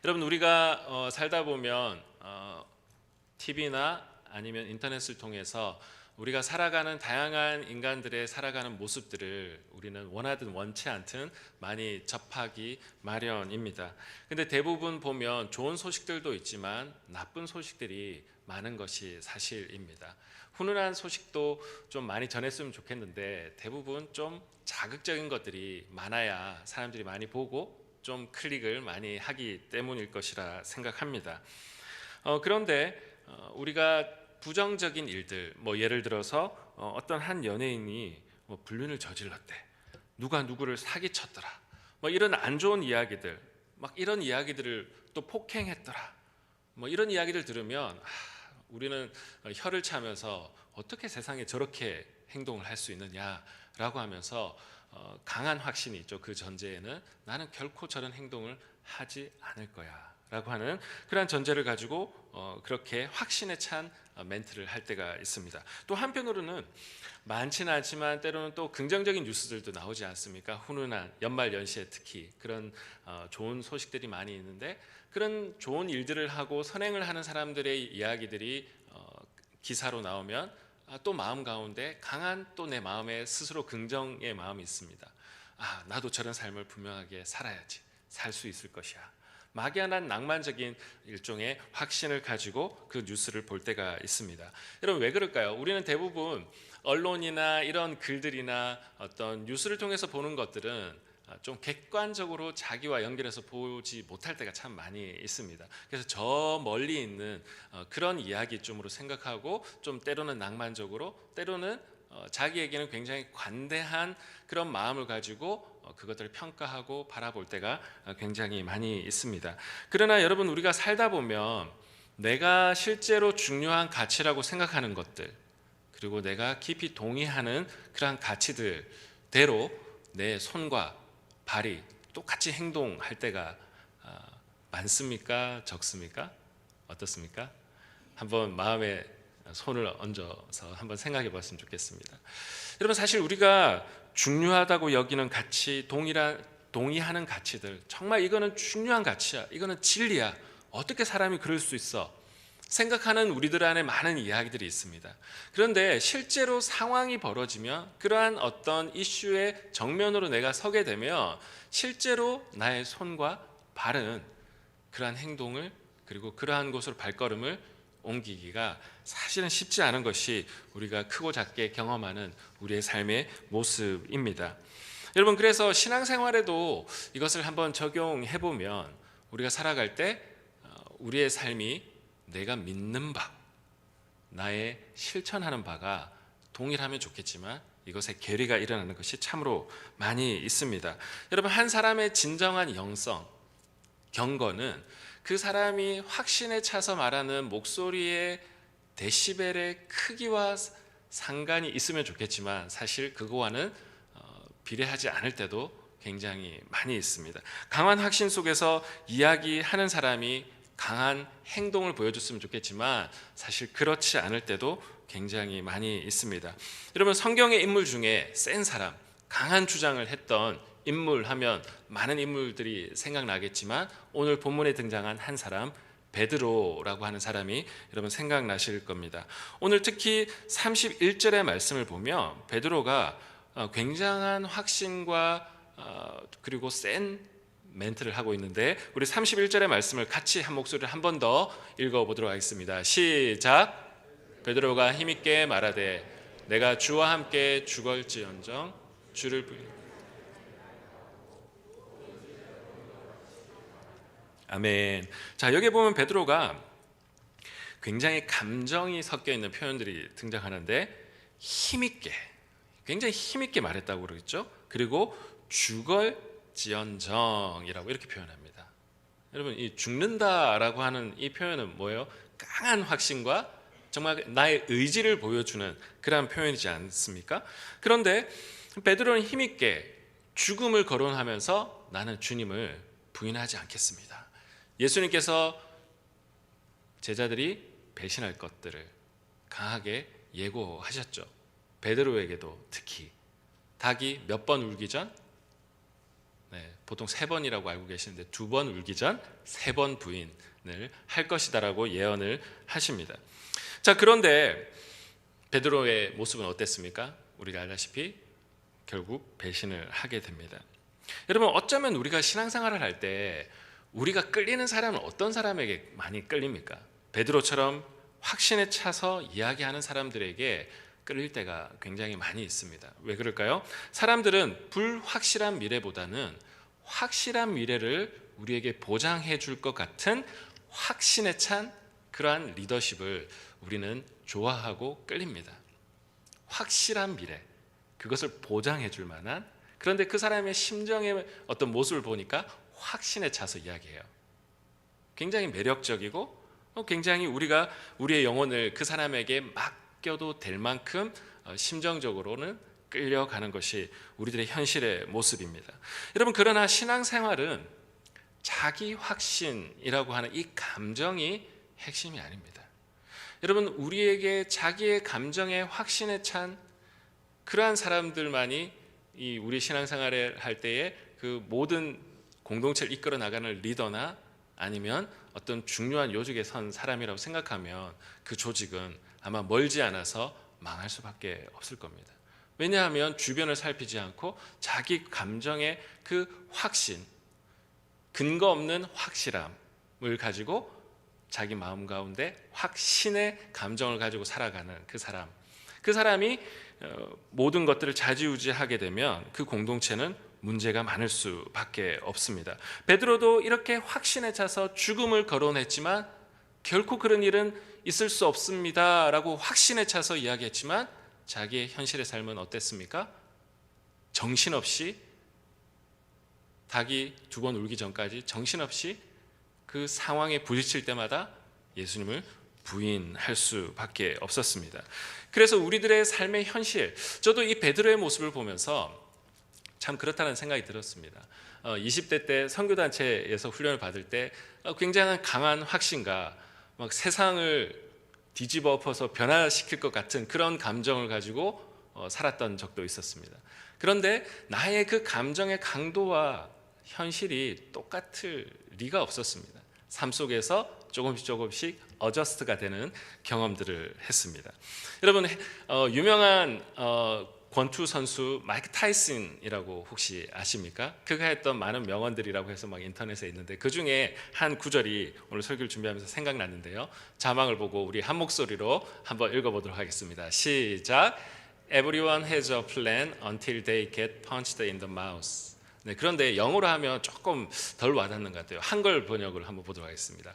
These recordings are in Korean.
여러분 우리가 살다 보면 TV나 아니면 인터넷을 통해서 우리가 살아가는 다양한 인간들의 살아가는 모습들을 우리는 원하든 원치 않든 많이 접하기 마련입니다. 근데 대부분 보면 좋은 소식들도 있지만 나쁜 소식들이 많은 것이 사실입니다. 훈훈한 소식도 좀 많이 전했으면 좋겠는데 대부분 좀 자극적인 것들이 많아야 사람들이 많이 보고 좀 클릭을 많이 하기 때문일 것이라 생각합니다. 그런데 우리가 부정적인 일들, 뭐 예를 들어서 어떤 한 연예인이 뭐 불륜을 저질렀대, 누가 누구를 사기쳤더라, 뭐 이런 안 좋은 이야기들, 막 이런 이야기들을 또 폭행했더라, 뭐 이런 이야기를 들으면 우리는 혀를 차면서 어떻게 세상에 저렇게 행동을 할 수 있느냐라고 하면서 강한 확신이 있죠. 그 전제에는 나는 결코 저런 행동을 하지 않을 거야 라고 하는 그러한 전제를 가지고 그렇게 확신에 찬 멘트를 할 때가 있습니다. 또 한편으로는 많지는 않지만 때로는 또 긍정적인 뉴스들도 나오지 않습니까? 훈훈한 연말 연시에 특히 그런 좋은 소식들이 많이 있는데, 그런 좋은 일들을 하고 선행을 하는 사람들의 이야기들이 기사로 나오면 또 마음 가운데 강한 또 내 마음에 스스로 긍정의 마음이 있습니다. 나도 저런 삶을 분명하게 살아야지, 살 수 있을 것이야. 막연한 낭만적인 일종의 확신을 가지고 그 뉴스를 볼 때가 있습니다. 여러분 왜 그럴까요? 우리는 대부분 언론이나 이런 글들이나 어떤 뉴스를 통해서 보는 것들은 좀 객관적으로 자기와 연결해서 보지 못할 때가 참 많이 있습니다. 그래서 저 멀리 있는 그런 이야기쯤으로 생각하고 좀 때로는 낭만적으로, 때로는 자기에게는 굉장히 관대한 그런 마음을 가지고 그것들을 평가하고 바라볼 때가 굉장히 많이 있습니다. 그러나 여러분 우리가 살다 보면 내가 실제로 중요한 가치라고 생각하는 것들, 그리고 내가 깊이 동의하는 그러한 가치들대로 내 손과 발이 똑같이 행동할 때가 많습니까? 적습니까? 어떻습니까? 한번 마음에 손을 얹어서 한번 생각해 봤으면 좋겠습니다. 여러분 사실 우리가 중요하다고 여기는 가치, 동의하는 가치들, 정말 이거는 중요한 가치야, 이거는 진리야, 어떻게 사람이 그럴 수 있어 생각하는 우리들 안에 많은 이야기들이 있습니다. 그런데 실제로 상황이 벌어지면, 그러한 어떤 이슈의 정면으로 내가 서게 되면 실제로 나의 손과 발은 그러한 행동을, 그리고 그러한 곳으로 발걸음을 옮기기가 사실은 쉽지 않은 것이 우리가 크고 작게 경험하는 우리의 삶의 모습입니다. 여러분 그래서 신앙생활에도 이것을 한번 적용해 보면 우리가 살아갈 때 우리의 삶이 내가 믿는 바, 나의 실천하는 바가 동일하면 좋겠지만 이것에 괴리가 일어나는 것이 참으로 많이 있습니다. 여러분 한 사람의 진정한 영성, 경건은 그 사람이 확신에 차서 말하는 목소리의 데시벨의 크기와 상관이 있으면 좋겠지만 사실 그거와는 비례하지 않을 때도 굉장히 많이 있습니다. 강한 확신 속에서 이야기하는 사람이 강한 행동을 보여줬으면 좋겠지만 사실 그렇지 않을 때도 굉장히 많이 있습니다. 여러분 성경의 인물 중에 센 사람, 강한 주장을 했던 인물 하면 많은 인물들이 생각나겠지만 오늘 본문에 등장한 한 사람, 베드로라고 하는 사람이 여러분 생각나실 겁니다. 오늘 특히 31절의 말씀을 보면 베드로가 굉장한 확신과 그리고 센 멘트를 하고 있는데, 우리 31절의 말씀을 같이 한 목소리를 한 번 더 읽어보도록 하겠습니다. 시작. 베드로가 힘있게 말하되 내가 주와 함께 죽을지언정 주를 아멘. 자, 여기 보면 베드로가 굉장히 감정이 섞여 있는 표현들이 등장하는데 힘있게, 굉장히 힘있게 말했다고 그러겠죠. 그리고 죽을지언정이라고 이렇게 표현합니다. 여러분 이 죽는다라고 하는 이 표현은 뭐예요? 강한 확신과 정말 나의 의지를 보여주는 그런 표현이지 않습니까? 그런데 베드로는 힘있게 죽음을 거론하면서 나는 주님을 부인하지 않겠습니다. 예수님께서 제자들이 배신할 것들을 강하게 예고하셨죠. 베드로에게도 특히 닭이 몇 번 울기 전 보통 3번이라고 알고 계시는데 2번 울기 전 3번 부인을 할 것이다라고 예언을 하십니다. 자, 그런데 베드로의 모습은 어땠습니까? 우리가 알다시피 결국 배신을 하게 됩니다. 여러분, 어쩌면 우리가 신앙생활을 할 때 우리가 끌리는 사람은 어떤 사람에게 많이 끌립니까? 베드로처럼 확신에 차서 이야기하는 사람들에게 끌릴 때가 굉장히 많이 있습니다. 왜 그럴까요? 사람들은 불확실한 미래보다는 확실한 미래를 우리에게 보장해 줄 것 같은 확신에 찬 그러한 리더십을 우리는 좋아하고 끌립니다. 확실한 미래, 그것을 보장해 줄 만한, 그런데 그 사람의 심정의 어떤 모습을 보니까 확신에 차서 이야기해요. 굉장히 매력적이고 굉장히 우리가 우리의 영혼을 그 사람에게 맡겨도 될 만큼 심정적으로는 끌려가는 것이 우리들의 현실의 모습입니다. 여러분, 그러나 신앙생활은 자기 확신이라고 하는 이 감정이 핵심이 아닙니다. 여러분, 우리에게 자기의 감정에 확신에 찬 그러한 사람들만이 이 우리 신앙생활을 할 때에 그 모든 공동체를 이끌어 나가는 리더나 아니면 어떤 중요한 요직에 선 사람이라고 생각하면 그 조직은 아마 멀지 않아서 망할 수밖에 없을 겁니다. 왜냐하면 주변을 살피지 않고 자기 감정의 그 확신, 근거 없는 확실함을 가지고 자기 마음 가운데 확신의 감정을 가지고 살아가는 그 사람이 모든 것들을 좌지우지하게 되면 그 공동체는 문제가 많을 수밖에 없습니다. 베드로도 이렇게 확신에 차서 죽음을 거론했지만 결코 그런 일은 있을 수 없습니다라고 확신에 차서 이야기했지만 자기의 현실의 삶은 어땠습니까? 정신없이, 닭이 2번 울기 전까지 정신없이 그 상황에 부딪힐 때마다 예수님을 부인할 수밖에 없었습니다. 그래서 우리들의 삶의 현실, 저도 이 베드로의 모습을 보면서 참 그렇다는 생각이 들었습니다. 20대 때 선교단체에서 훈련을 받을 때 굉장한 강한 확신과 막 세상을 뒤집어 엎어서 변화시킬 것 같은 그런 감정을 가지고 살았던 적도 있었습니다. 그런데 나의 그 감정의 강도와 현실이 똑같을 리가 없었습니다. 삶 속에서 조금씩 어저스트가 되는 경험들을 했습니다. 여러분, 유명한 권투 선수 마이크 타이슨이라고 혹시 아십니까? 그가 했던 많은 명언들이라고 해서 막 인터넷에 있는데 그 중에 한 구절이 오늘 설교를 준비하면서 생각났는데요. 자막을 보고 우리 한 목소리로 한번 읽어보도록 하겠습니다. 시작. Everyone has a plan until they get punched in the mouth. 네, 그런데 영어로 하면 조금 덜 와닿는 것 같아요. 한글 번역을 한번 보도록 하겠습니다.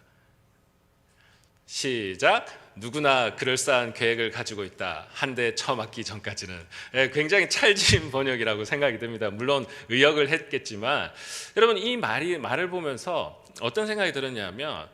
시작. 누구나 그럴싸한 계획을 가지고 있다. 한 대 쳐맞기 전까지는. 굉장히 찰진 번역이라고 생각이 듭니다. 물론 의역을 했겠지만 여러분, 이 말을 보면서 어떤 생각이 들었냐면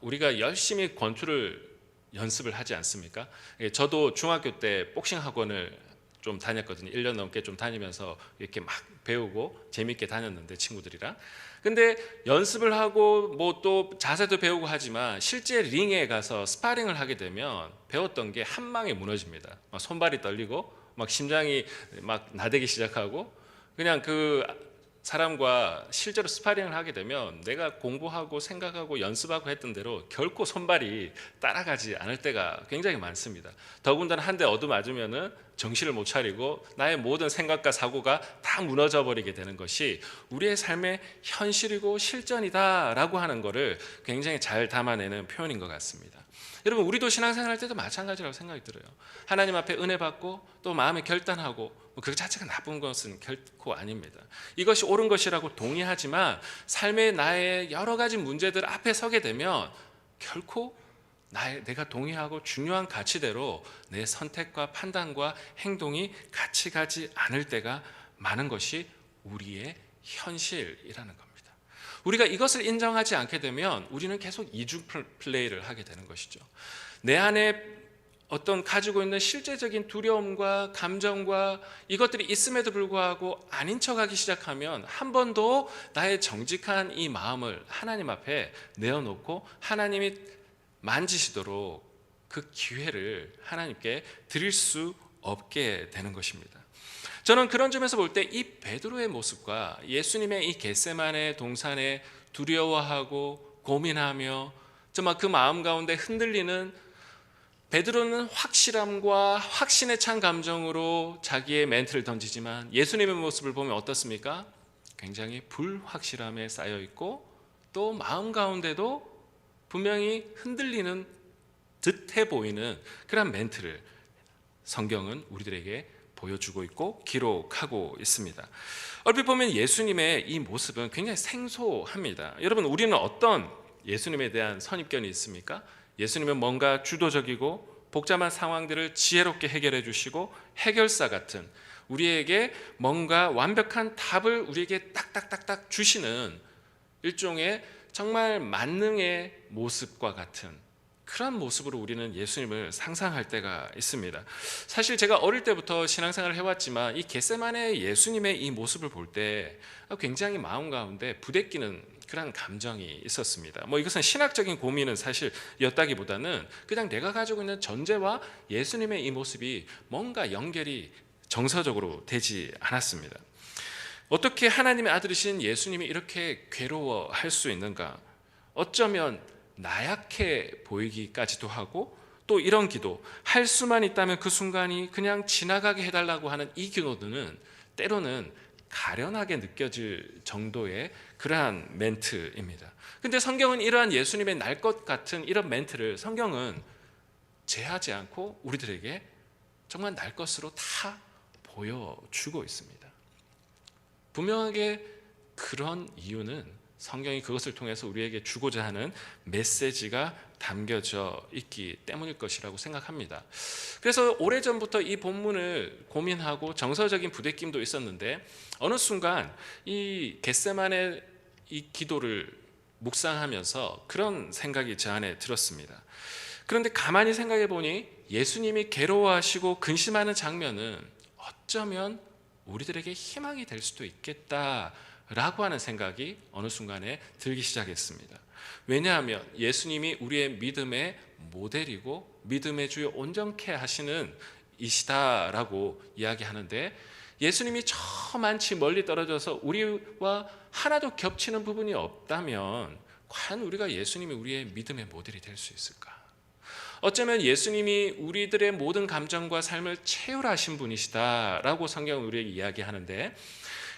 우리가 열심히 권투를 연습을 하지 않습니까? 저도 중학교 때 복싱 학원을 좀 다녔거든요. 1년 넘게 좀 다니면서 이렇게 막 배우고 재밌게 다녔는데 친구들이랑. 근데 연습을 하고 뭐 또 자세도 배우고 하지만 실제 링에 가서 스파링을 하게 되면 배웠던 게 한 방에 무너집니다. 막 손발이 떨리고 막 심장이 막 나대기 시작하고 그냥 그 사람과 실제로 스파링을 하게 되면 내가 공부하고 생각하고 연습하고 했던 대로 결코 손발이 따라가지 않을 때가 굉장히 많습니다. 더군다나 한 대 얻어맞으면은 정신을 못 차리고 나의 모든 생각과 사고가 다 무너져 버리게 되는 것이 우리의 삶의 현실이고 실전이다라고 하는 것을 굉장히 잘 담아내는 표현인 것 같습니다. 여러분, 우리도 신앙생활 할 때도 마찬가지라고 생각이 들어요. 하나님 앞에 은혜 받고 또 마음에 결단하고 그 자체가 나쁜 것은 결코 아닙니다. 이것이 옳은 것이라고 동의하지만 삶의 나의 여러 가지 문제들 앞에 서게 되면 결코 내가 동의하고 중요한 가치대로 내 선택과 판단과 행동이 같이 가지 않을 때가 많은 것이 우리의 현실이라는 겁니다. 우리가 이것을 인정하지 않게 되면 우리는 계속 이중 플레이를 하게 되는 것이죠. 내 안에 어떤 가지고 있는 실제적인 두려움과 감정과 이것들이 있음에도 불구하고 아닌 척하기 시작하면 한 번도 나의 정직한 이 마음을 하나님 앞에 내어놓고 하나님이 만지시도록 그 기회를 하나님께 드릴 수 없게 되는 것입니다. 저는 그런 점에서 볼 때 이 베드로의 모습과 예수님의 이 겟세마네 동산에 두려워하고 고민하며 정말 그 마음 가운데 흔들리는 베드로는 확실함과 확신에 찬 감정으로 자기의 멘트를 던지지만 예수님의 모습을 보면 어떻습니까? 굉장히 불확실함에 쌓여 있고 또 마음 가운데도 분명히 흔들리는 듯해 보이는 그런 멘트를 성경은 우리들에게 보여주고 있고 기록하고 있습니다. 얼핏 보면 예수님의 이 모습은 굉장히 생소합니다. 여러분, 우리는 어떤 예수님에 대한 선입견이 있습니까? 예수님은 뭔가 주도적이고 복잡한 상황들을 지혜롭게 해결해 주시고 해결사 같은, 우리에게 뭔가 완벽한 답을 우리에게 딱딱딱딱 주시는 일종의 정말 만능의 모습과 같은 그런 모습으로 우리는 예수님을 상상할 때가 있습니다. 사실 제가 어릴 때부터 신앙생활을 해왔지만 이 겟세마네 예수님의 이 모습을 볼 때 굉장히 마음 가운데 부대끼는 그런 감정이 있었습니다. 이것은 신학적인 고민은 사실이었다기보다는 그냥 내가 가지고 있는 전제와 예수님의 이 모습이 뭔가 연결이 정서적으로 되지 않았습니다. 어떻게 하나님의 아들이신 예수님이 이렇게 괴로워할 수 있는가? 어쩌면 나약해 보이기까지도 하고, 또 이런 기도, 할 수만 있다면 그 순간이 그냥 지나가게 해달라고 하는 이 기도는 때로는 가련하게 느껴질 정도의 그러한 멘트입니다. 근데 성경은 이러한 예수님의 날 것 같은 이런 멘트를 성경은 제하지 않고 우리들에게 정말 날 것으로 다 보여주고 있습니다. 분명하게 그런 이유는 성경이 그것을 통해서 우리에게 주고자 하는 메시지가 담겨져 있기 때문일 것이라고 생각합니다. 그래서 오래전부터 이 본문을 고민하고 정서적인 부대낌도 있었는데 어느 순간 이 겟세마네 이 기도를 묵상하면서 그런 생각이 제 안에 들었습니다. 그런데 가만히 생각해 보니 예수님이 괴로워하시고 근심하는 장면은 어쩌면 우리들에게 희망이 될 수도 있겠다라고 하는 생각이 어느 순간에 들기 시작했습니다. 왜냐하면 예수님이 우리의 믿음의 모델이고 믿음의 주요 온전케 하시는 이시다라고 이야기하는데, 예수님이 저만치 멀리 떨어져서 우리와 하나도 겹치는 부분이 없다면 과연 우리가 예수님이 우리의 믿음의 모델이 될 수 있을까? 어쩌면 예수님이 우리들의 모든 감정과 삶을 체휼하신 분이시다라고 성경은 우리에게 이야기하는데,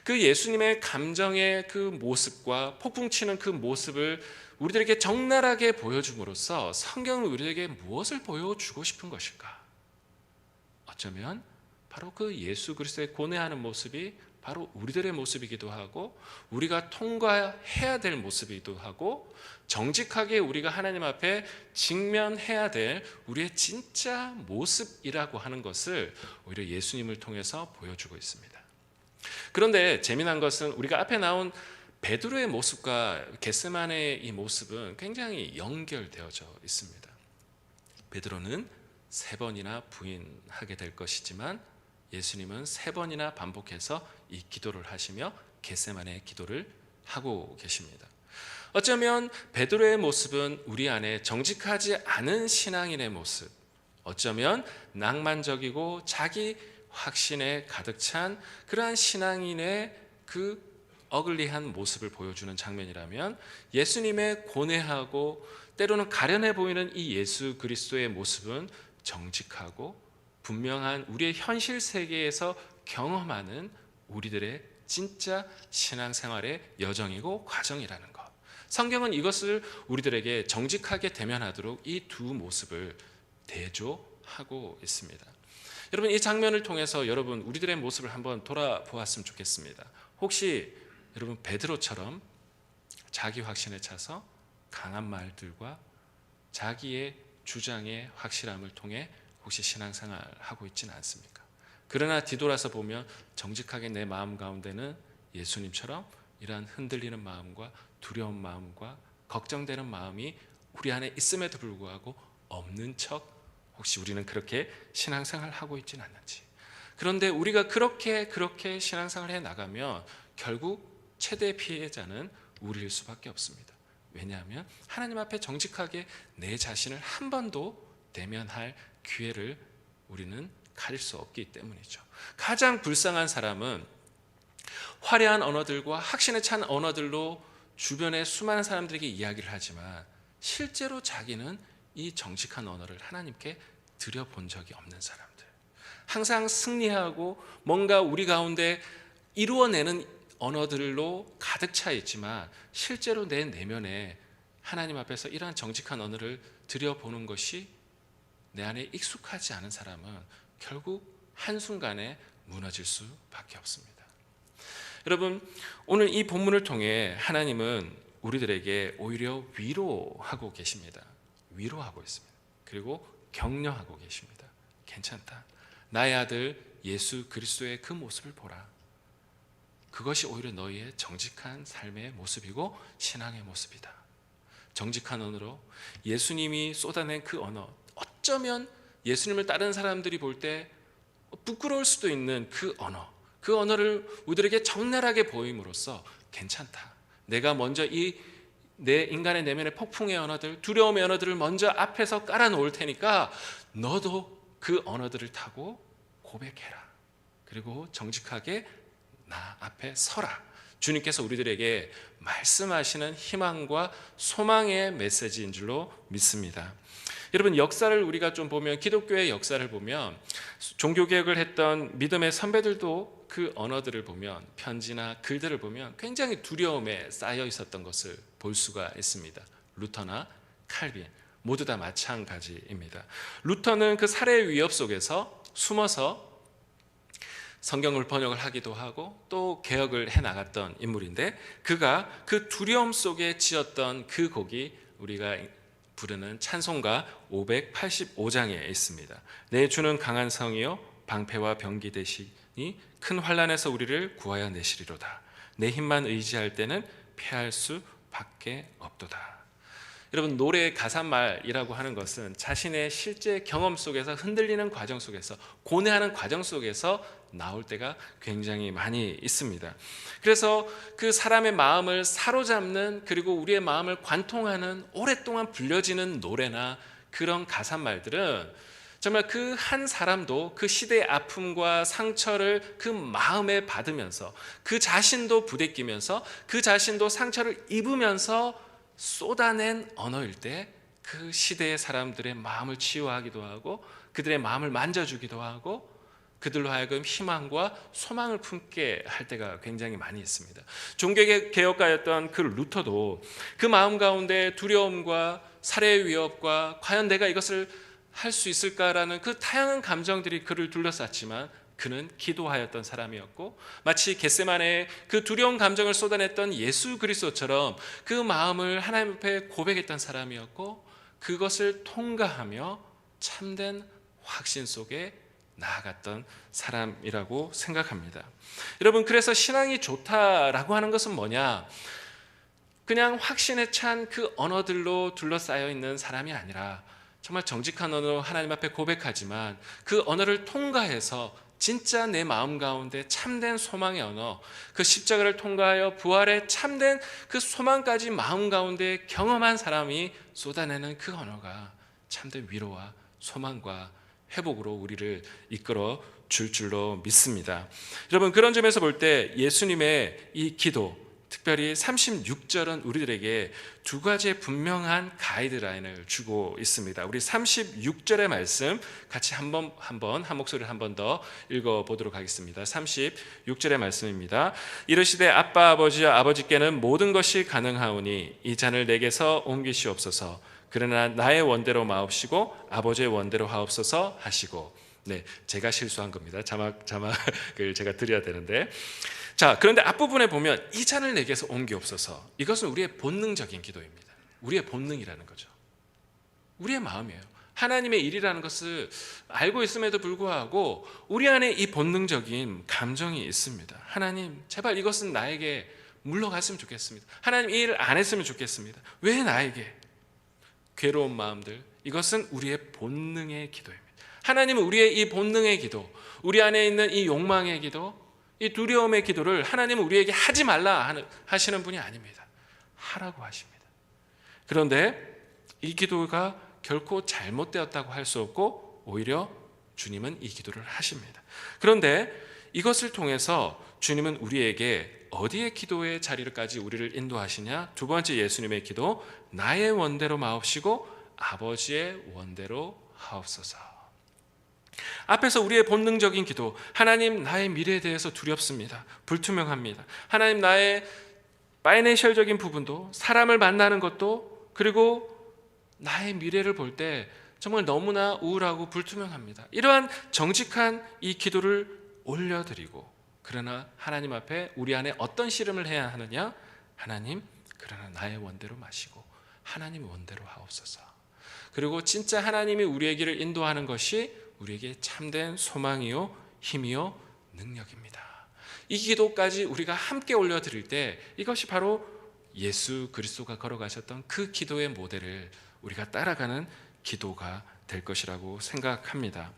그 예수님의 감정의 그 모습과 폭풍치는 그 모습을 우리들에게 적나라하게 보여줌으로써 성경은 우리에게 무엇을 보여주고 싶은 것일까? 어쩌면 바로 그 예수 그리스도의 고뇌하는 모습이 바로 우리들의 모습이기도 하고, 우리가 통과해야 될 모습이기도 하고, 정직하게 우리가 하나님 앞에 직면해야 될 우리의 진짜 모습이라고 하는 것을 오히려 예수님을 통해서 보여주고 있습니다. 그런데 재미난 것은 우리가 앞에 나온 베드로의 모습과 겟세마네의 이 모습은 굉장히 연결되어져 있습니다. 베드로는 3번이나 부인하게 될 것이지만 예수님은 3번이나 반복해서 이 기도를 하시며 겟세마네의 기도를 하고 계십니다. 어쩌면 베드로의 모습은 우리 안에 정직하지 않은 신앙인의 모습, 어쩌면 낭만적이고 자기 확신에 가득 찬 그러한 신앙인의 그 어글리한 모습을 보여주는 장면이라면, 예수님의 고뇌하고 때로는 가련해 보이는 이 예수 그리스도의 모습은 정직하고 분명한 우리의 현실 세계에서 경험하는 우리들의 진짜 신앙생활의 여정이고 과정이라는 것. 성경은 이것을 우리들에게 정직하게 대면하도록 이 두 모습을 대조하고 있습니다. 여러분, 이 장면을 통해서 여러분 우리들의 모습을 한번 돌아보았으면 좋겠습니다. 혹시 여러분 베드로처럼 자기 확신에 차서 강한 말들과 자기의 주장의 확실함을 통해 혹시 신앙생활하고 있지는 않습니까? 그러나 뒤돌아서 보면 정직하게 내 마음 가운데는 예수님처럼 이러한 흔들리는 마음과 두려운 마음과 걱정되는 마음이 우리 안에 있음에도 불구하고 없는 척 혹시 우리는 그렇게 신앙생활을 하고 있지는 않는지. 그런데 우리가 그렇게 신앙생활을 해나가면 결국 최대 피해자는 우리일 수밖에 없습니다. 왜냐하면 하나님 앞에 정직하게 내 자신을 한 번도 대면할 기회를 우리는 가릴 수 없기 때문이죠. 가장 불쌍한 사람은 화려한 언어들과 확신에 찬 언어들로 주변의 수많은 사람들에게 이야기를 하지만 실제로 자기는 이 정직한 언어를 하나님께 드려본 적이 없는 사람들, 항상 승리하고 뭔가 우리 가운데 이루어내는 언어들로 가득 차 있지만 실제로 내 내면에 하나님 앞에서 이러한 정직한 언어를 드려보는 것이 내 안에 익숙하지 않은 사람은 결국 한순간에 무너질 수밖에 없습니다. 여러분, 오늘 이 본문을 통해 하나님은 우리들에게 오히려 위로하고 계십니다. 위로하고 있습니다. 그리고 격려하고 계십니다. 괜찮다. 나의 아들 예수 그리스도의 그 모습을 보라. 그것이 오히려 너희의 정직한 삶의 모습이고 신앙의 모습이다. 정직한 언어로 예수님이 쏟아낸 그 언어, 어쩌면 예수님을 따르는 사람들이 볼 때 부끄러울 수도 있는 그 언어, 그 언어를 우리들에게 적나라하게 보임으로써 괜찮다. 내가 먼저 내 인간의 내면의 폭풍의 언어들, 두려움의 언어들을 먼저 앞에서 깔아놓을 테니까 너도 그 언어들을 타고 고백해라. 그리고 정직하게 나 앞에 서라. 주님께서 우리들에게 말씀하시는 희망과 소망의 메시지인 줄로 믿습니다. 여러분, 역사를 우리가 좀 보면, 기독교의 역사를 보면 종교개혁을 했던 믿음의 선배들도 그 언어들을 보면, 편지나 글들을 보면 굉장히 두려움에 쌓여 있었던 것을 볼 수가 있습니다. 루터나 칼빈 모두 다 마찬가지입니다. 루터는 그 살해의 위협 속에서 숨어서 성경을 번역을 하기도 하고 또 개혁을 해나갔던 인물인데, 그가 그 두려움 속에 지었던 그 곡이 우리가 부르는 찬송가 585장에 있습니다. 내 주는 강한 성이요 방패와 병기 되시니 큰 환난에서 우리를 구하여 내시리로다. 내 힘만 의지할 때는 패할 수밖에 없도다. 여러분, 노래의 가사말이라고 하는 것은 자신의 실제 경험 속에서 흔들리는 과정 속에서, 고뇌하는 과정 속에서 나올 때가 굉장히 많이 있습니다. 그래서 그 사람의 마음을 사로잡는, 그리고 우리의 마음을 관통하는, 오랫동안 불려지는 노래나 그런 가사말들은 정말 그 한 사람도 그 시대의 아픔과 상처를 그 마음에 받으면서, 그 자신도 부대끼면서, 그 자신도 상처를 입으면서 쏟아낸 언어일 때 그 시대의 사람들의 마음을 치유하기도 하고 그들의 마음을 만져주기도 하고 그들로 하여금 희망과 소망을 품게 할 때가 굉장히 많이 있습니다. 종교개혁가였던 그 루터도 그 마음 가운데 두려움과 살해의 위협과 과연 내가 이것을 할 수 있을까라는 그 다양한 감정들이 그를 둘러쌌지만 그는 기도하였던 사람이었고, 마치 겟세마네의 그 두려운 감정을 쏟아냈던 예수 그리스도처럼 그 마음을 하나님 앞에 고백했던 사람이었고, 그것을 통과하며 참된 확신 속에 나아갔던 사람이라고 생각합니다. 여러분, 그래서 신앙이 좋다라고 하는 것은 뭐냐? 그냥 확신에 찬 그 언어들로 둘러싸여 있는 사람이 아니라 정말 정직한 언어로 하나님 앞에 고백하지만 그 언어를 통과해서 진짜 내 마음 가운데 참된 소망의 언어, 그 십자가를 통과하여 부활의 참된 그 소망까지 마음 가운데 경험한 사람이 쏟아내는 그 언어가 참된 위로와 소망과 회복으로 우리를 이끌어 줄 줄로 믿습니다. 여러분, 그런 점에서 볼 때 예수님의 이 기도, 특별히 36절은 우리들에게 두 가지의 분명한 가이드라인을 주고 있습니다. 우리 36절의 말씀 같이 한 목소리를 한 번 더 읽어보도록 하겠습니다. 36절의 말씀입니다. 이르시되 아빠 아버지여, 아버지께는 모든 것이 가능하오니 이 잔을 내게서 옮기시옵소서. 그러나 나의 원대로 마옵시고 아버지의 원대로 하옵소서 하시고. 네, 제가 실수한 겁니다. 자막을 제가 드려야 되는데, 자, 그런데 앞부분에 보면 이 잔을 내게서 옮기옵소서. 이것은 우리의 본능적인 기도입니다. 우리의 본능이라는 거죠. 우리의 마음이에요. 하나님의 일이라는 것을 알고 있음에도 불구하고 우리 안에 이 본능적인 감정이 있습니다. 하나님, 제발 이것은 나에게 물러갔으면 좋겠습니다. 하나님, 이 일을 안 했으면 좋겠습니다. 왜 나에게? 괴로운 마음들, 이것은 우리의 본능의 기도입니다. 하나님은 우리의 이 본능의 기도, 우리 안에 있는 이 욕망의 기도, 이 두려움의 기도를 하나님은 우리에게 하지 말라 하시는 분이 아닙니다. 하라고 하십니다. 그런데 이 기도가 결코 잘못되었다고 할 수 없고 오히려 주님은 이 기도를 하십니다. 그런데 이것을 통해서 주님은 우리에게 어디에 기도의 자리를까지 우리를 인도하시냐? 두 번째 예수님의 기도, 나의 원대로 마옵시고 아버지의 원대로 하옵소서. 앞에서 우리의 본능적인 기도, 하나님 나의 미래에 대해서 두렵습니다. 불투명합니다. 하나님 나의 파이낸셜적인 부분도, 사람을 만나는 것도, 그리고 나의 미래를 볼 때 정말 너무나 우울하고 불투명합니다. 이러한 정직한 이 기도를 올려드리고, 그러나 하나님 앞에 우리 안에 어떤 씨름을 해야 하느냐? 하나님, 그러나 나의 원대로 마시고 하나님 원대로 하옵소서. 그리고 진짜 하나님이 우리의 길을 인도하는 것이 우리에게 참된 소망이요 힘이요 능력입니다. 이 기도까지 우리가 함께 올려드릴 때 이것이 바로 예수 그리스도가 걸어가셨던 그 기도의 모델을 우리가 따라가는 기도가 될 것이라고 생각합니다.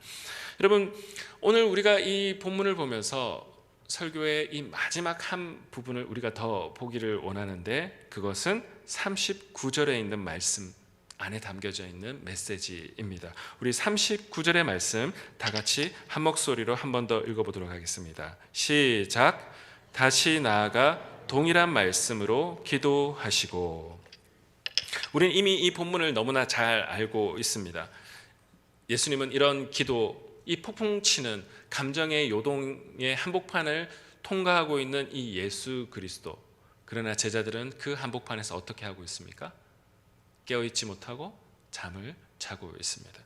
여러분, 오늘 우리가 이 본문을 보면서 설교의 이 마지막 한 부분을 우리가 더 보기를 원하는데, 그것은 39절에 있는 말씀 안에 담겨져 있는 메시지입니다. 우리 39절의 말씀 다 같이 한 목소리로 한 번 더 읽어보도록 하겠습니다. 시작. 다시 나아가 동일한 말씀으로 기도하시고. 우리는 이미 이 본문을 너무나 잘 알고 있습니다. 예수님은 이런 기도, 이 폭풍치는 감정의 요동의 한복판을 통과하고 있는 이 예수 그리스도, 그러나 제자들은 그 한복판에서 어떻게 하고 있습니까? 깨어있지 못하고 잠을 자고 있습니다.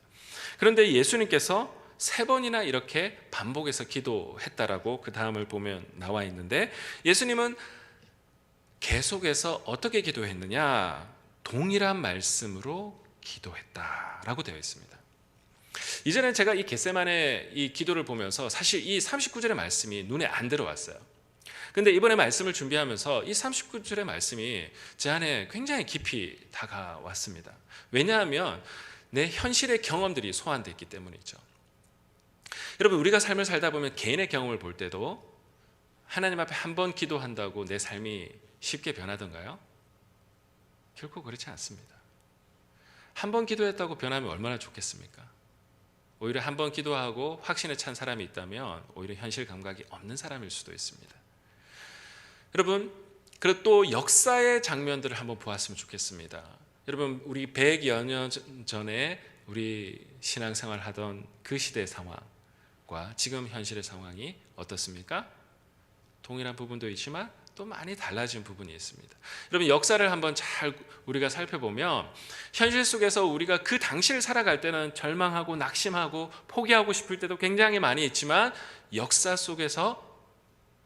그런데 예수님께서 3번이나 이렇게 반복해서 기도했다라고 그 다음을 보면 나와 있는데, 예수님은 계속해서 어떻게 기도했느냐? 동일한 말씀으로 기도했다라고 되어 있습니다. 이전에 제가 이 겟세마네 이 기도를 보면서 사실 이 39절의 말씀이 눈에 안 들어왔어요. 근데 이번에 말씀을 준비하면서 이 39절의 말씀이 제 안에 굉장히 깊이 다가왔습니다. 왜냐하면 내 현실의 경험들이 소환되어 있기 때문이죠. 여러분, 우리가 삶을 살다 보면 개인의 경험을 볼 때도 하나님 앞에 한 번 기도한다고 내 삶이 쉽게 변하던가요? 결코 그렇지 않습니다. 한 번 기도했다고 변하면 얼마나 좋겠습니까? 오히려 한 번 기도하고 확신에 찬 사람이 있다면 오히려 현실 감각이 없는 사람일 수도 있습니다. 여러분, 그리고 또 역사의 장면들을 한번 보았으면 좋겠습니다. 여러분, 우리 100여 년 전에 우리 신앙생활 하던 그 시대의 상황과 지금 현실의 상황이 어떻습니까? 동일한 부분도 있지만 또 많이 달라진 부분이 있습니다. 여러분, 역사를 한번 잘 우리가 살펴보면 현실 속에서 우리가 그 당시를 살아갈 때는 절망하고 낙심하고 포기하고 싶을 때도 굉장히 많이 있지만, 역사 속에서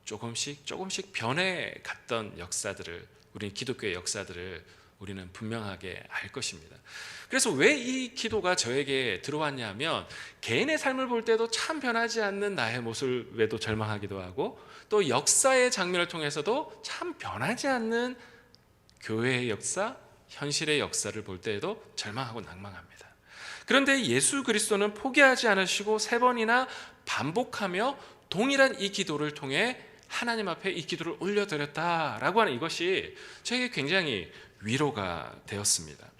조금씩 변해갔던 역사들을, 우리 기독교의 역사들을 우리는 분명하게 알 것입니다. 그래서 왜 이 기도가 저에게 들어왔냐면, 개인의 삶을 볼 때도 참 변하지 않는 나의 모습에도 절망하기도 하고, 또 역사의 장면을 통해서도 참 변하지 않는 교회의 역사, 현실의 역사를 볼 때에도 절망하고 낭망합니다. 그런데 예수 그리스도는 포기하지 않으시고 3번이나 반복하며 동일한 이 기도를 통해 하나님 앞에 이 기도를 올려드렸다라고 하는 이것이 저에게 굉장히 위로가 되었습니다.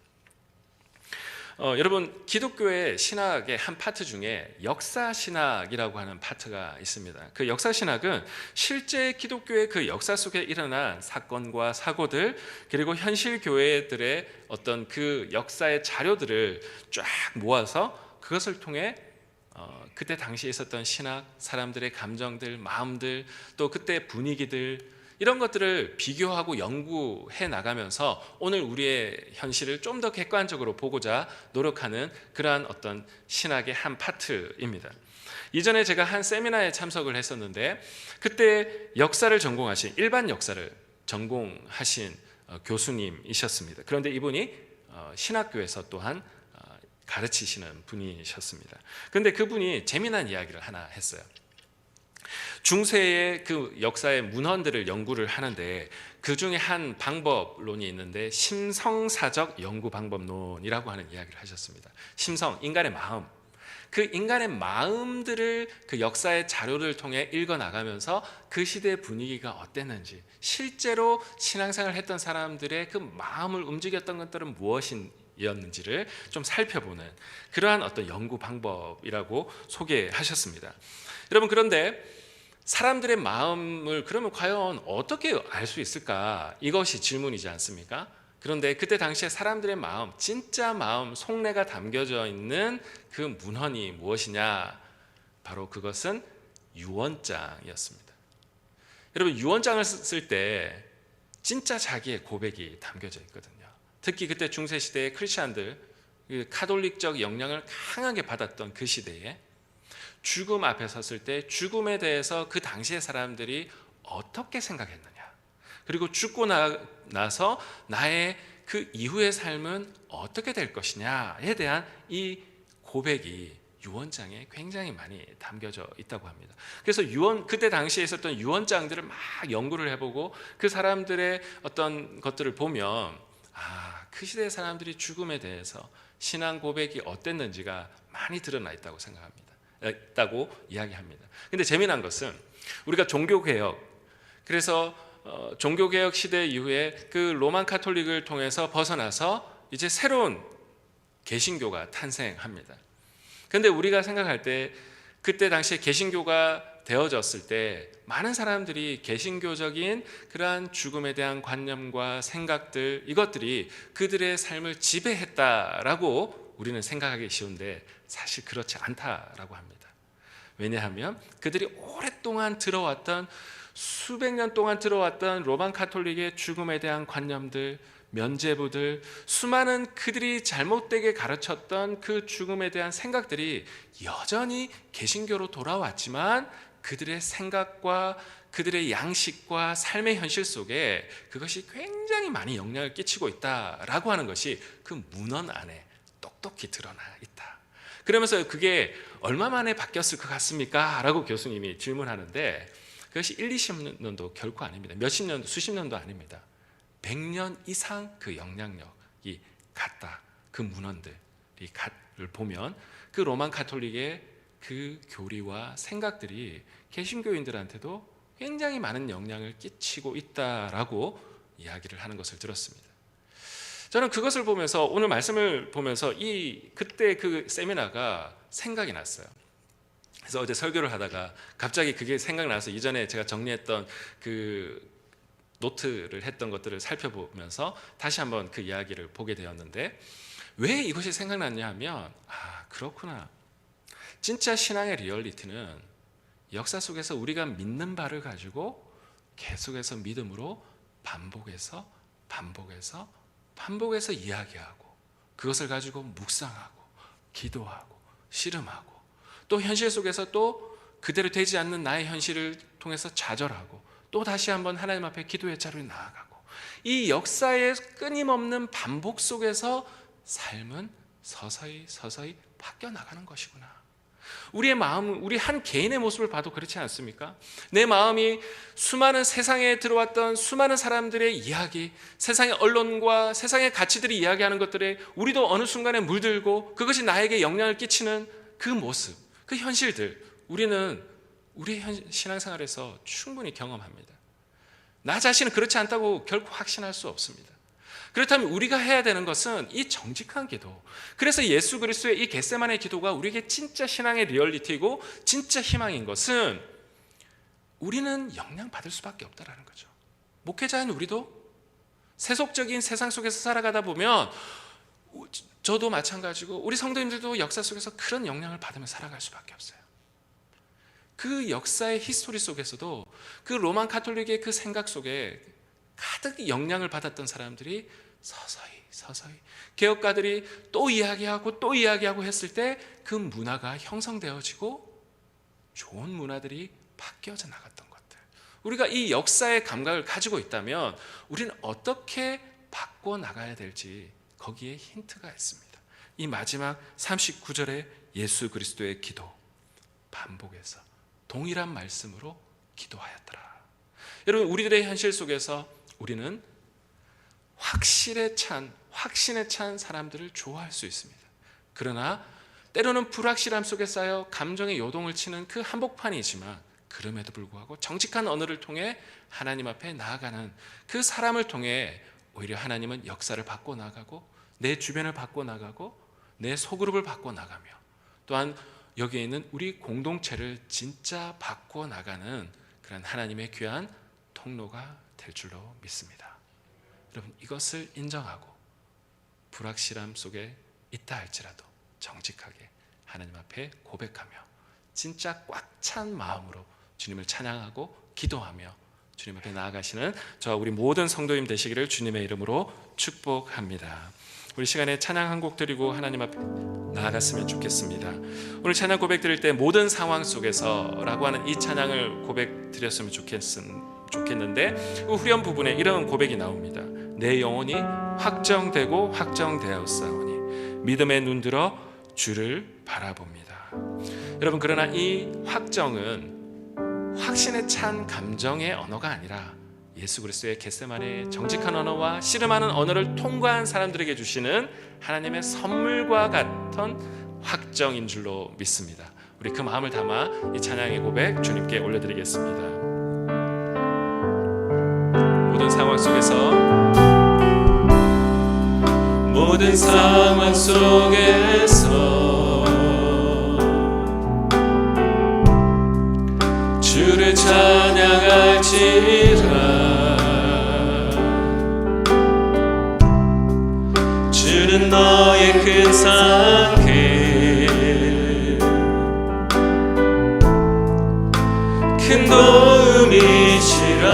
여러분, 기독교의 신학의 한 파트 중에 역사신학이라고 하는 파트가 있습니다. 그 역사신학은 실제 기독교의 그 역사 속에 일어난 사건과 사고들, 그리고 현실 교회들의 어떤 그 역사의 자료들을 쫙 모아서 그것을 통해 그때 당시에 있었던 신학, 사람들의 감정들, 마음들, 또 그때 분위기들, 이런 것들을 비교하고 연구해 나가면서 오늘 우리의 현실을 좀 더 객관적으로 보고자 노력하는 그러한 어떤 신학의 한 파트입니다. 이전에 제가 한 세미나에 참석을 했었는데, 그때 역사를 전공하신, 일반 역사를 전공하신 교수님이셨습니다. 그런데 이분이 신학교에서 또한 가르치시는 분이셨습니다. 그런데 그분이 재미난 이야기를 하나 했어요. 중세의 그 역사의 문헌들을 연구를 하는데 그 중에 한 방법론이 있는데 심성사적 연구 방법론이라고 하는 이야기를 하셨습니다. 심성, 인간의 마음, 그 인간의 마음들을 그 역사의 자료를 통해 읽어나가면서 그 시대의 분위기가 어땠는지, 실제로 신앙생활을 했던 사람들의 그 마음을 움직였던 것들은 무엇인 모습이었는지를 좀 살펴보는 그러한 어떤 연구 방법이라고 소개하셨습니다. 여러분, 그런데 사람들의 마음을 그러면 과연 어떻게 알 수 있을까? 이것이 질문이지 않습니까? 그런데 그때 당시에 사람들의 마음, 진짜 마음, 속내가 담겨져 있는 그 문헌이 무엇이냐? 바로 그것은 유언장이었습니다. 여러분, 유언장을 쓸 때 진짜 자기의 고백이 담겨져 있거든요. 특히 그때 중세시대의 크리스찬들, 카톨릭적 영향을 강하게 받았던 그 시대에 죽음 앞에 섰을 때 죽음에 대해서 그 당시의 사람들이 어떻게 생각했느냐, 그리고 죽고 나서 나의 그 이후의 삶은 어떻게 될 것이냐에 대한 이 고백이 유언장에 굉장히 많이 담겨져 있다고 합니다. 그래서 그때 당시에 있었던 유언장들을 막 연구를 해보고 그 사람들의 어떤 것들을 보면 그 시대의 사람들이 죽음에 대해서 신앙 고백이 어땠는지가 많이 드러나 있다고 있다고 이야기합니다. 근데 재미난 것은 우리가 종교개혁, 그래서 종교개혁 시대 이후에 그 로만 카톨릭을 통해서 벗어나서 이제 새로운 개신교가 탄생합니다. 그런데 우리가 생각할 때 그때 당시에 개신교가 되어졌을 때 많은 사람들이 개신교적인 그러한 죽음에 대한 관념과 생각들, 이것들이 그들의 삶을 지배했다라고 우리는 생각하기 쉬운데 사실 그렇지 않다라고 합니다. 왜냐하면 그들이 오랫동안 들어왔던, 수백 년 동안 들어왔던 로만 카톨릭의 죽음에 대한 관념들, 면죄부들, 수많은 그들이 잘못되게 가르쳤던 그 죽음에 대한 생각들이 여전히 개신교로 돌아왔지만 그들의 생각과 그들의 양식과 삶의 현실 속에 그것이 굉장히 많이 영향을 끼치고 있다라고 하는 것이 그 문헌 안에 똑똑히 드러나 있다. 그러면서 그게 얼마 만에 바뀌었을 것 같습니까? 라고 교수님이 질문하는데 그것이 1, 20년도 결코 아닙니다. 몇십 년도, 수십 년도 아닙니다. 100년 이상 그 영향력이 같다. 그 문헌들을 보면 그 로만 카톨릭의 그 교리와 생각들이 개신교인들한테도 굉장히 많은 영향을 끼치고 있다라고 이야기를 하는 것을 들었습니다. 저는 그것을 보면서, 오늘 말씀을 보면서 그때 그 세미나가 생각이 났어요. 그래서 어제 설교를 하다가 갑자기 그게 생각나서 이전에 제가 정리했던 그 노트를 했던 것들을 살펴보면서 다시 한번 그 이야기를 보게 되었는데, 왜 이것이 생각났냐 하면 그렇구나, 진짜 신앙의 리얼리티는 역사 속에서 우리가 믿는 바를 가지고 계속해서 믿음으로 반복해서 이야기하고 그것을 가지고 묵상하고 기도하고 씨름하고 또 현실 속에서 또 그대로 되지 않는 나의 현실을 통해서 좌절하고 또 다시 한번 하나님 앞에 기도의 자리에 나아가고, 이 역사의 끊임없는 반복 속에서 삶은 서서히 바뀌어 나가는 것이구나. 우리의 마음은, 우리 한 개인의 모습을 봐도 그렇지 않습니까? 내 마음이 수많은 세상에 들어왔던 수많은 사람들의 이야기, 세상의 언론과 세상의 가치들이 이야기하는 것들에 우리도 어느 순간에 물들고 그것이 나에게 영향을 끼치는 그 모습, 그 현실들, 우리는 우리의 신앙생활에서 충분히 경험합니다. 나 자신은 그렇지 않다고 결코 확신할 수 없습니다. 그렇다면 우리가 해야 되는 것은 이 정직한 기도, 그래서 예수 그리스도의 이 겟세마네 기도가 우리에게 진짜 신앙의 리얼리티이고 진짜 희망인 것은 우리는 영향받을 수밖에 없다는 거죠. 목회자인 우리도 세속적인 세상 속에서 살아가다 보면, 저도 마찬가지고 우리 성도님들도 역사 속에서 그런 영향을 받으며 살아갈 수밖에 없어요. 그 역사의 히스토리 속에서도 그 로만 카톨릭의 그 생각 속에 가득 영향을 받았던 사람들이 서서히 개혁가들이 또 이야기하고 했을 때 그 문화가 형성되어지고 좋은 문화들이 바뀌어져 나갔던 것들, 우리가 이 역사의 감각을 가지고 있다면 우리는 어떻게 바꿔 나가야 될지 거기에 힌트가 있습니다. 이 마지막 39절의 예수 그리스도의 기도, 반복해서 동일한 말씀으로 기도하였더라. 여러분, 우리들의 현실 속에서 우리는 확신에 찬 사람들을 좋아할 수 있습니다. 그러나 때로는 불확실함 속에 쌓여 감정의 요동을 치는 그 한복판이지만, 그럼에도 불구하고 정직한 언어를 통해 하나님 앞에 나아가는 그 사람을 통해 오히려 하나님은 역사를 바꿔 나가고 내 주변을 바꿔나가고 내 소그룹을 바꿔나가며 또한 여기에 있는 우리 공동체를 진짜 바꿔나가는 그런 하나님의 귀한 통로가 될 줄로 믿습니다. 여러분, 이것을 인정하고 불확실함 속에 있다 할지라도 정직하게 하나님 앞에 고백하며 진짜 꽉 찬 마음으로 주님을 찬양하고 기도하며 주님 앞에 나아가시는 저와 우리 모든 성도님 되시기를 주님의 이름으로 축복합니다. 우리 시간에 찬양 한 곡 드리고 하나님 앞에 나아갔으면 좋겠습니다. 오늘 찬양 고백 드릴 때 모든 상황 속에서 라고 하는 이 찬양을 고백 드렸으면 좋겠는데 그 후렴 부분에 이런 고백이 나옵니다. 내 영혼이 확정되고 확정되었사오니 믿음의 눈들어 주를 바라봅니다. 여러분, 그러나 이 확정은 확신에 찬 감정의 언어가 아니라 예수 그리스도의 겟세마네 정직한 언어와 씨름하는 언어를 통과한 사람들에게 주시는 하나님의 선물과 같은 확정인 줄로 믿습니다. 우리 그 마음을 담아 이 찬양의 고백 주님께 올려드리겠습니다. 모든 상황 속에서 주를 찬양할지라. 주는 너의 큰 상계 큰 도움이시라.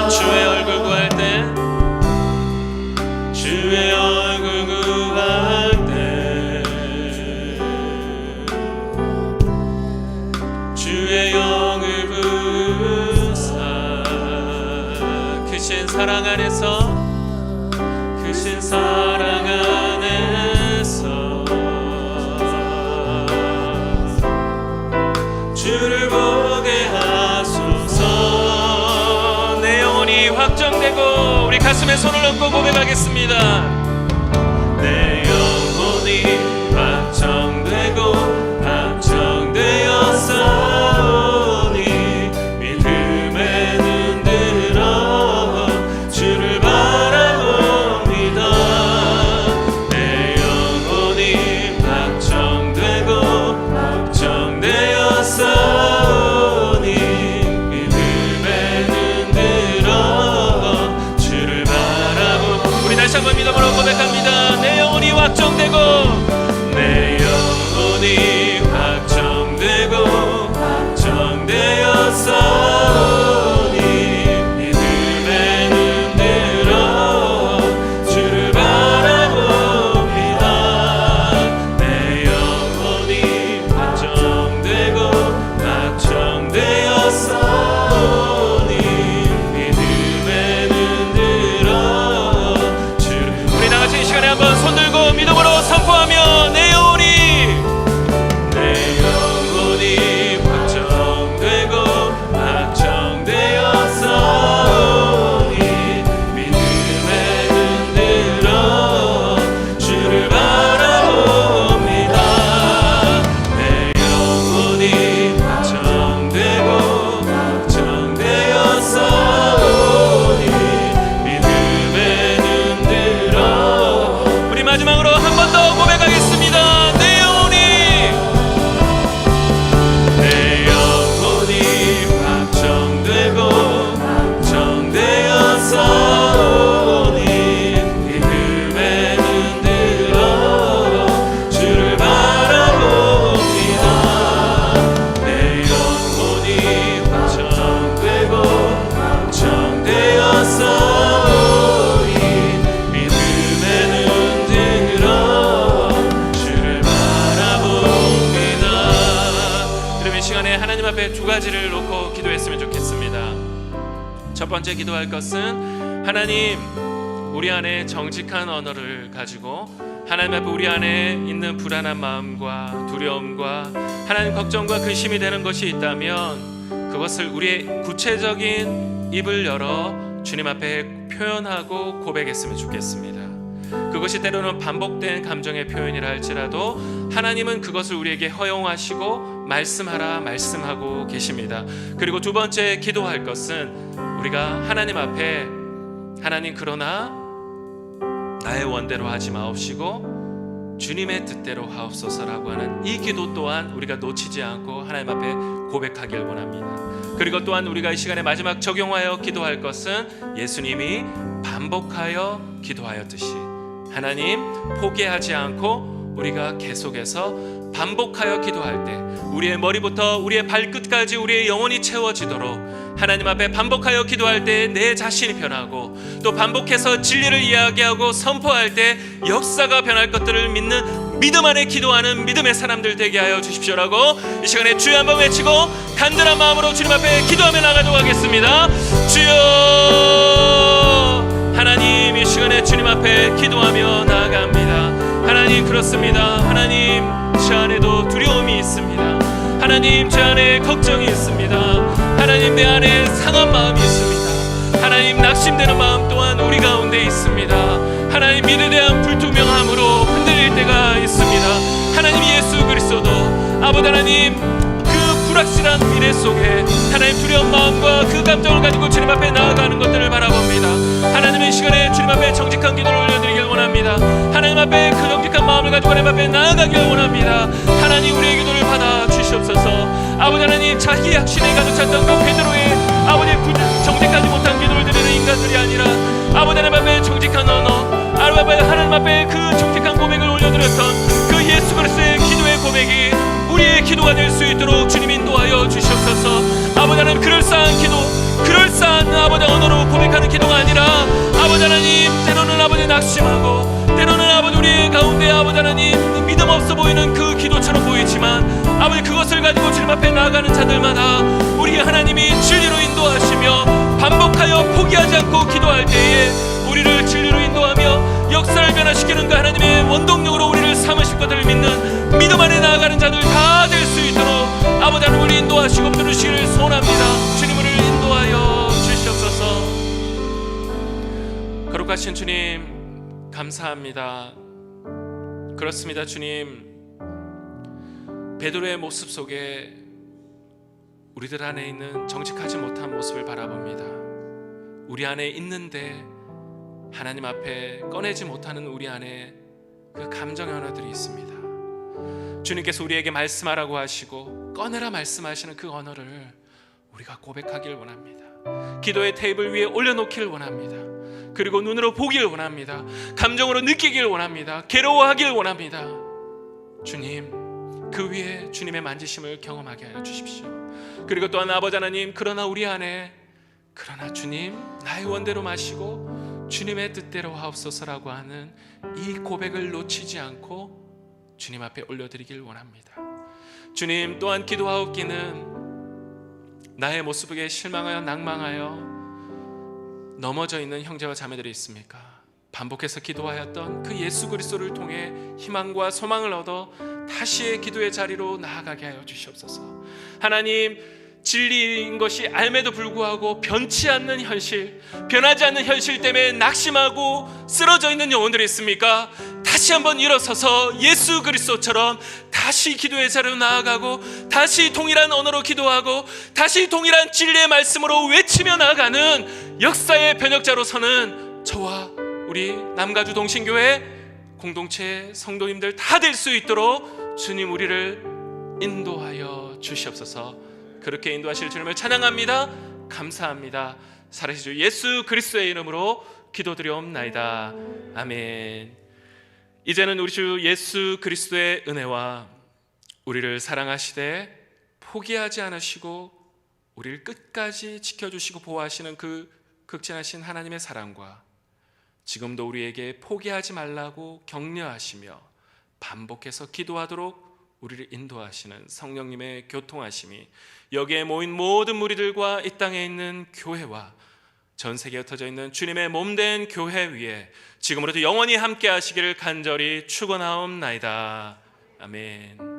주의 얼굴 구할 때 주의 얼굴 구할 때 주의 영을 부사 크신 사랑 안에서 크신 사랑 안에서 주를 보게 하소서. 내 영혼이 확정되고 우리 가슴에 손을 얹고 고백하겠습니다. 내 영혼이 확정되고 확정되었사오니 믿음에 눈들어 주를 바라봅니다. 내 영혼이 확정되고 확정되었사오니 믿음에 눈들어 주를 바라보. 우리 다시 한번 믿음으로 고백합니다. 내 영혼이 확정되고 내 영혼이 확정되고 확정되었사오니 믿음에 눈들어 주를 바라봅니다. 내 영혼이 확정되고 확정되었사오니 믿음에 눈들어 주를. 우리 나같이 이 시간에 한번 손들고 믿음으로 선포하며 내 영혼이 확정되고 확정되었사오니 믿음에 눈들어 주를 바라봅니다. 내 영혼이 확정되고 확정되었사오니 믿음에 눈들어. 우리 마지막으로 한 번 더 고백하겠습니다. 내 영혼이 확정되고 확정되었사오니 믿음에 눈들어 주를 바라봅니다. 내 영혼이 확정되고 확정되었사오니 믿음에 눈들어 주를 바라봅니다. 그럼 이 시간에 하나님 앞에 두 가지를 놓고 기도했으면 좋겠습니다. 첫 번째 기도할 것은 하나님, 우리 안에 정직한 언어를 가지고 하나님 앞에 우리 안에 있는 불안한 마음과 두려움과 하나님 걱정과 근심이 되는 것이 있다면 그것을 우리의 구체적인 입을 열어 주님 앞에 표현하고 고백했으면 좋겠습니다. 그것이 때로는 반복된 감정의 표현이라 할지라도 하나님은 그것을 우리에게 허용하시고 말씀하라 말씀하고 계십니다. 그리고 두 번째 기도할 것은 우리가 하나님 앞에 하나님, 그러나 나의 원대로 하지 마옵시고 주님의 뜻대로 하옵소서라고 하는 이 기도 또한 우리가 놓치지 않고 하나님 앞에 고백하길 원합니다. 그리고 또한 우리가 이 시간에 마지막 적용하여 기도할 것은 예수님이 반복하여 기도하였듯이 하나님 포기하지 않고 우리가 계속해서 반복하여 기도할 때 우리의 머리부터 우리의 발끝까지 우리의 영혼이 채워지도록 하나님 앞에 반복하여 기도할 때 내 자신이 변하고 또 반복해서 진리를 이야기하고 선포할 때 역사가 변할 것들을 믿는 믿음 안에 기도하는 믿음의 사람들 되게 하여 주십시오라고 이 시간에 주여 한번 외치고 간절한 마음으로 주님 앞에 기도하며 나가도록 하겠습니다. 주여 하나님, 이 시간에 주님 앞에 기도하며 나아갑니다. 하나님, 그렇습니다. 하나님, 제 안에도 두려움이 있습니다. 하나님, 제 안에 걱정이 있습니다. 하나님, 내 안에 상한 마음이 있습니다. 하나님, 낙심되는 마음 또한 우리 가운데 있습니다. 하나님, 믿음에 대한 불투명함으로 흔들릴 때가 있습니다. 하나님, 예수 그리스도도 아버지 하나님, 그 불확실한 미래 속에 하나님 두려운 마음과 그 감정을 가지고 주님 앞에 나아가는 것들을 바라봅니다. 하나님의 시간에 주님 앞에 정직한 기도를 올려드리길 원합니다. 하나님 앞에 그 정직한 마음을 가지고 하나님 앞에 나아가길 원합니다. 하나님, 우리의 기도를 받아 주시옵소서. 아버지 하나님, 자기 확신에 가득 찼던 그 베드로의 아버지 정직하지 못한 기도를 드리는 인간들이 아니라 아버지 하나님 앞에 정직한 언어, 하나님 앞에 그 정직한 고백을 올려드렸던 그 예수 그리스도의 기도의 고백이 우리의 기도가 될 수 있도록 주님 인도하여 주시옵소서. 아버지 하나님, 그럴싸한 기도, 그럴싸한 아버지 언어로 고백하는 기도가 아니라 아버지 하나님, 때로는 아버지 낙심하고 때로는 아버지 우리 가운데 아버지 하나님 믿음 없어 보이는 그 기도처럼 보이지만 아버지 그것을 가지고 주님 앞에 나아가는 자들마다 우리 하나님이 진리로 인도하시며 반복하여 포기하지 않고 기도할 때에 우리를 진리로 인도하며 역사를 변화시키는 그 하나님의 원동력으로 우리를 삼으실 것을 믿는 믿음 안에 나아가는 자들 다 될 수 있도록 아버지 하나님 우리 인도하시고 부르시기를 소원합니다. 주님 우리를 인도하여 주시옵소서. 거룩하신 주님 감사합니다. 그렇습니다. 주님, 베드로의 모습 속에 우리들 안에 있는 정직하지 못한 모습을 바라봅니다. 우리 안에 있는데 하나님 앞에 꺼내지 못하는 우리 안에 그 감정의 언어들이 있습니다. 주님께서 우리에게 말씀하라고 하시고 꺼내라 말씀하시는 그 언어를 우리가 고백하길 원합니다. 기도의 테이블 위에 올려놓기를 원합니다. 그리고 눈으로 보기를 원합니다. 감정으로 느끼길 원합니다. 괴로워하길 원합니다. 주님, 그 위에 주님의 만지심을 경험하게 하여 주십시오. 그리고 또한 아버지 하나님, 그러나 우리 안에 그러나 주님 나의 원대로 마시고 주님의 뜻대로 하옵소서라고 하는 이 고백을 놓치지 않고 주님 앞에 올려드리길 원합니다. 주님, 또한 기도하옵기는 나의 모습에 실망하여 낭망하여 넘어져 있는 형제와 자매들이 있습니까? 반복해서 기도하였던 그 예수 그리스도를 통해 희망과 소망을 얻어 다시의 기도의 자리로 나아가게 하여 주시옵소서. 하나님, 진리인 것이 알매도 불구하고 변치 않는 현실, 변하지 않는 현실 때문에 낙심하고 쓰러져 있는 영혼들이 있습니까? 다시 한번 일어서서 예수 그리스도처럼 다시 기도의 자리로 나아가고 다시 동일한 언어로 기도하고 다시 동일한 진리의 말씀으로 외치며 나아가는 역사의 변혁자로 서는 저와 우리 남가주 동신교회 공동체 성도님들 다 될 수 있도록 주님 우리를 인도하여 주시옵소서. 그렇게 인도하실 주님을 찬양합니다. 감사합니다. 살아계신 주 예수 그리스도의 이름으로 기도드리옵나이다. 아멘. 이제는 우리 주 예수 그리스도의 은혜와 우리를 사랑하시되 포기하지 않으시고 우리를 끝까지 지켜주시고 보호하시는 그 극진하신 하나님의 사랑과 지금도 우리에게 포기하지 말라고 격려하시며 반복해서 기도하도록 우리를 인도하시는 성령님의 교통하심이 여기에 모인 모든 무리들과 이 땅에 있는 교회와 전 세계에 흩어져 있는 주님의 몸된 교회 위에 지금으로도 영원히 함께 하시기를 간절히 축원하옵나이다. 아멘.